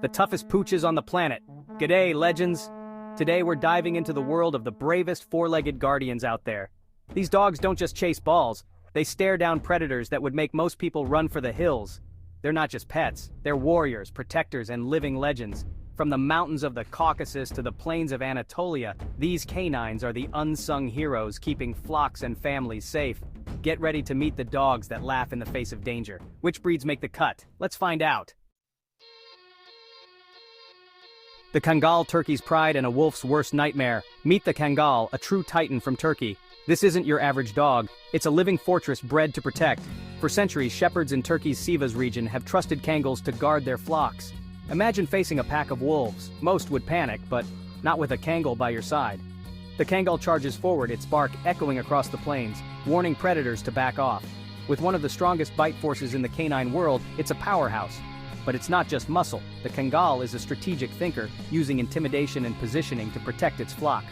the toughest pooches on the planet. G'day, legends! Today we're diving into the world of the bravest four-legged guardians out there. These dogs don't just chase balls, they stare down predators that would make most people run for the hills. They're not just pets, they're warriors, protectors, and living legends. From the mountains of the Caucasus to the plains of Anatolia, these canines are the unsung heroes keeping flocks and families safe. Get ready to meet the dogs that laugh in the face of danger. Which breeds make the cut? Let's find out. The Kangal, Turkey's pride and a wolf's worst nightmare. Meet the Kangal, a true titan from Turkey. This isn't your average dog, it's a living fortress bred to protect. For centuries, shepherds in Turkey's Sivas region have trusted Kangals to guard their flocks. Imagine facing a pack of wolves. Most would panic, but not with a Kangal by your side. The Kangal charges forward, its bark echoing across the plains, warning predators to back off. With one of the strongest bite forces in the canine world, it's a powerhouse. But it's not just muscle. The Kangal is a strategic thinker, using intimidation and positioning to protect its flock.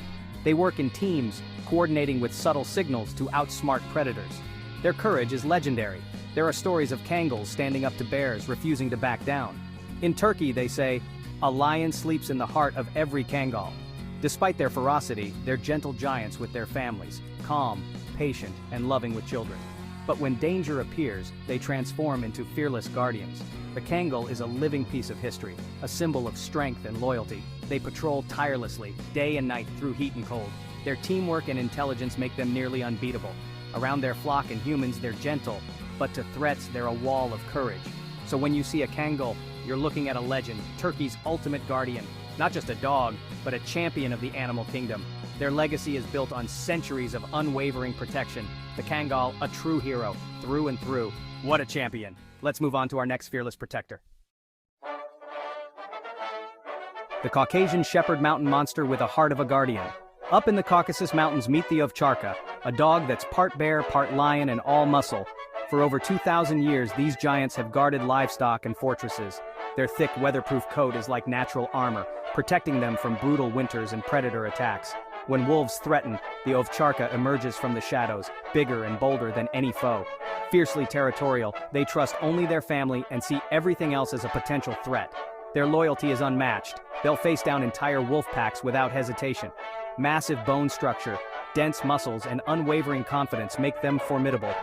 They work in teams, coordinating with subtle signals to outsmart predators. Their courage is legendary. There are stories of Kangals standing up to bears, refusing to back down. In Turkey, they say, a lion sleeps in the heart of every Kangal. Despite their ferocity, they're gentle giants with their families, calm, patient, and loving with children. But when danger appears, they transform into fearless guardians. The Kangal is a living piece of history, a symbol of strength and loyalty. They patrol tirelessly, day and night through heat and cold. Their teamwork and intelligence make them nearly unbeatable. Around their flock and humans, they're gentle, but to threats, they're a wall of courage. So when you see a Kangal, you're looking at a legend, Turkey's ultimate guardian. Not just a dog, but a champion of the animal kingdom. Their legacy is built on centuries of unwavering protection. The Kangal, a true hero, through and through. What a champion. Let's move on to our next fearless protector. The Caucasian Shepherd mountain monster with a heart of a guardian. Up in the Caucasus Mountains, meet the ovcharka, a dog that's part bear, part lion, and all muscle. For over 2,000 years, these giants have guarded livestock and fortresses. Their thick, weatherproof coat is like natural armor, protecting them from brutal winters and predator attacks. When wolves threaten, the ovcharka emerges from the shadows, bigger and bolder than any foe. Fiercely territorial, they trust only their family and see everything else as a potential threat. Their loyalty is unmatched. They'll face down entire wolf packs without hesitation. Massive bone structure, dense muscles, and unwavering confidence make them formidable.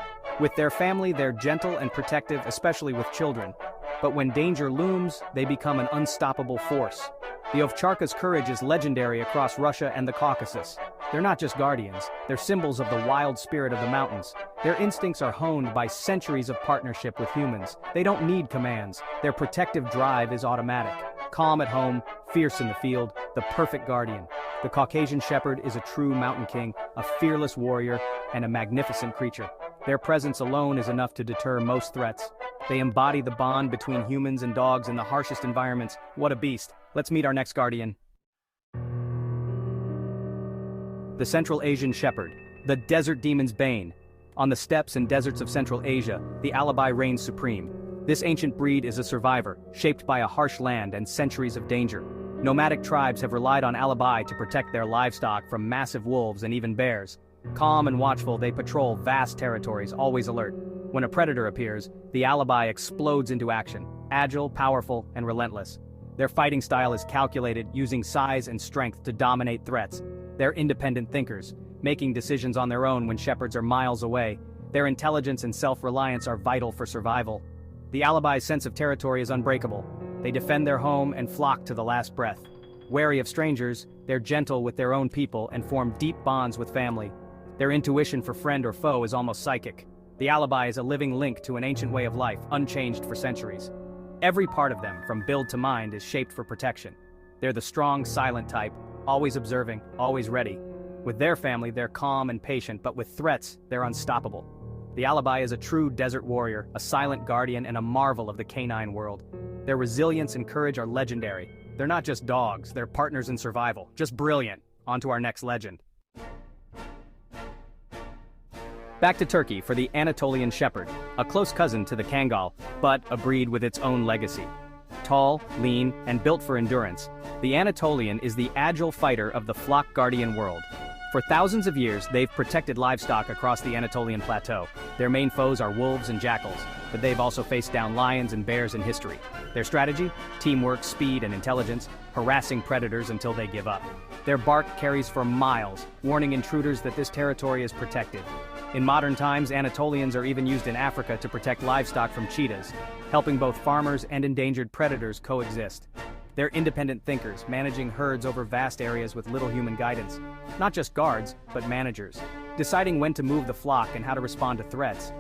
With their family, they're gentle and protective, especially with children. But when danger looms, they become an unstoppable force. The ovcharka's courage is legendary across Russia and the Caucasus. They're not just guardians, they're symbols of the wild spirit of the mountains. Their instincts are honed by centuries of partnership with humans. They don't need commands, their protective drive is automatic. Calm at home, fierce in the field, the perfect guardian. The Caucasian Shepherd is a true mountain king, a fearless warrior, and a magnificent creature. Their presence alone is enough to deter most threats. They embody the bond between humans and dogs in the harshest environments. What a beast. Let's meet our next guardian. The Central Asian Shepherd, the desert demon's bane. On the steppes and deserts of Central Asia, the Alibi reigns supreme. This ancient breed is a survivor, shaped by a harsh land and centuries of danger. Nomadic tribes have relied on Alibi to protect their livestock from massive wolves and even bears. Calm and watchful, they patrol vast territories, always alert. When a predator appears, the Alibi explodes into action, agile, powerful, and relentless. Their fighting style is calculated, using size and strength to dominate threats. They're independent thinkers, making decisions on their own when shepherds are miles away. Their intelligence and self-reliance are vital for survival. The Alibi's sense of territory is unbreakable. They defend their home and flock to the last breath. Wary of strangers, they're gentle with their own people and form deep bonds with family. Their intuition for friend or foe is almost psychic. The Alibi is a living link to an ancient way of life, unchanged for centuries. Every part of them, from build to mind, is shaped for protection. They're the strong, silent type, always observing, always ready. With their family, they're calm and patient, but with threats, they're unstoppable. The Alibi is a true desert warrior, a silent guardian, and a marvel of the canine world. Their resilience and courage are legendary. They're not just dogs, they're partners in survival. Just brilliant. On to our next legend. Back to Turkey for the Anatolian Shepherd, a close cousin to the Kangal, but a breed with its own legacy. Tall, lean, and built for endurance, the Anatolian is the agile fighter of the flock guardian world. For thousands of years, they've protected livestock across the Anatolian plateau. Their main foes are wolves and jackals, but they've also faced down lions and bears in history. Their strategy? Teamwork, speed, and intelligence, harassing predators until they give up. Their bark carries for miles, warning intruders that this territory is protected. In modern times, Anatolians are even used in Africa to protect livestock from cheetahs, helping both farmers and endangered predators coexist. They're independent thinkers, managing herds over vast areas with little human guidance. Not just guards, but managers, deciding when to move the flock and how to respond to threats.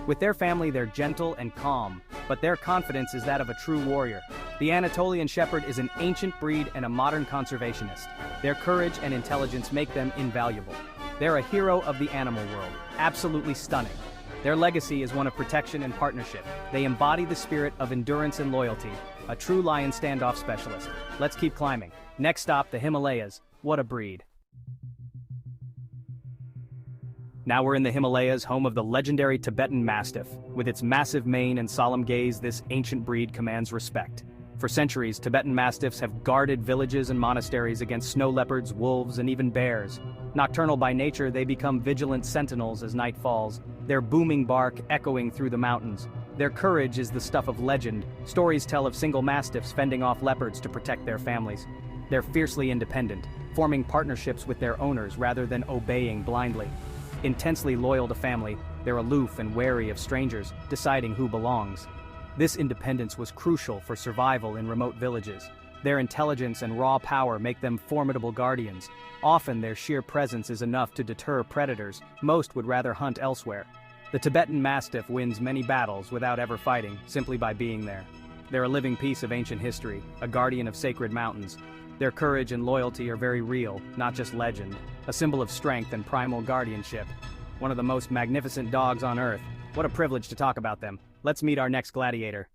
With their family, they're gentle and calm, but their confidence is that of a true warrior. The Anatolian Shepherd is an ancient breed and a modern conservationist. Their courage and intelligence make them invaluable. They're a hero of the animal world, absolutely stunning. Their legacy is one of protection and partnership. They embody the spirit of endurance and loyalty, a true lion standoff specialist. Let's keep climbing. Next stop, the Himalayas. What a breed. Now we're in the Himalayas, home of the legendary Tibetan Mastiff. With its massive mane and solemn gaze, this ancient breed commands respect. For centuries, Tibetan Mastiffs have guarded villages and monasteries against snow leopards, wolves, and even bears. Nocturnal by nature, they become vigilant sentinels as night falls, their booming bark echoing through the mountains. Their courage is the stuff of legend. Stories tell of single mastiffs fending off leopards to protect their families. They're fiercely independent, forming partnerships with their owners rather than obeying blindly. Intensely loyal to family, they're aloof and wary of strangers, deciding who belongs. This independence was crucial for survival in remote villages. Their intelligence and raw power make them formidable guardians. Often their sheer presence is enough to deter predators. Most would rather hunt elsewhere. The Tibetan Mastiff wins many battles without ever fighting, simply by being there. They're a living piece of ancient history, a guardian of sacred mountains. Their courage and loyalty are very real, not just legend, a symbol of strength and primal guardianship. One of the most magnificent dogs on earth. What a privilege to talk about them. Let's meet our next gladiator.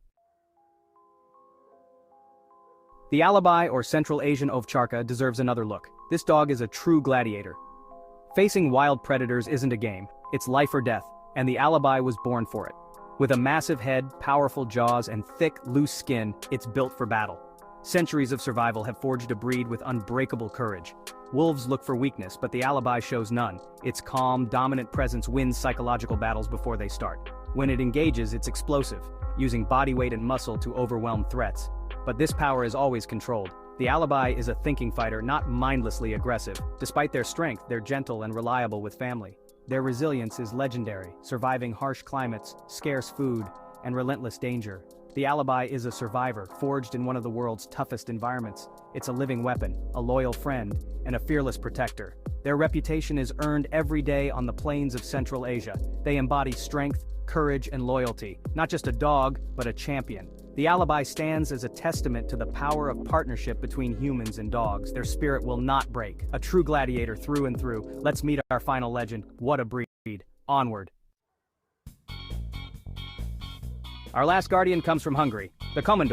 The Alibi, or Central Asian Ovcharka, deserves another look. This dog is a true gladiator. Facing wild predators isn't a game, it's life or death, and the Alibi was born for it. With a massive head, powerful jaws, and thick, loose skin, it's built for battle. Centuries of survival have forged a breed with unbreakable courage. Wolves look for weakness, but the Alibi shows none. Its calm, dominant presence wins psychological battles before they start. When it engages, it's explosive, using body weight and muscle to overwhelm threats. But this power is always controlled. The Alibi is a thinking fighter, not mindlessly aggressive. Despite their strength, they're gentle and reliable with family. Their resilience is legendary, surviving harsh climates, scarce food, and relentless danger. The Alibi is a survivor, forged in one of the world's toughest environments. It's a living weapon, a loyal friend, and a fearless protector. Their reputation is earned every day on the plains of Central Asia. They embody strength, courage, and loyalty. Not just a dog, but a champion. The Alibi stands as a testament to the power of partnership between humans and dogs. Their spirit will not break. A true gladiator through and through. Let's meet our final legend. What a breed. Onward. Our last guardian comes from Hungary, the Komondor.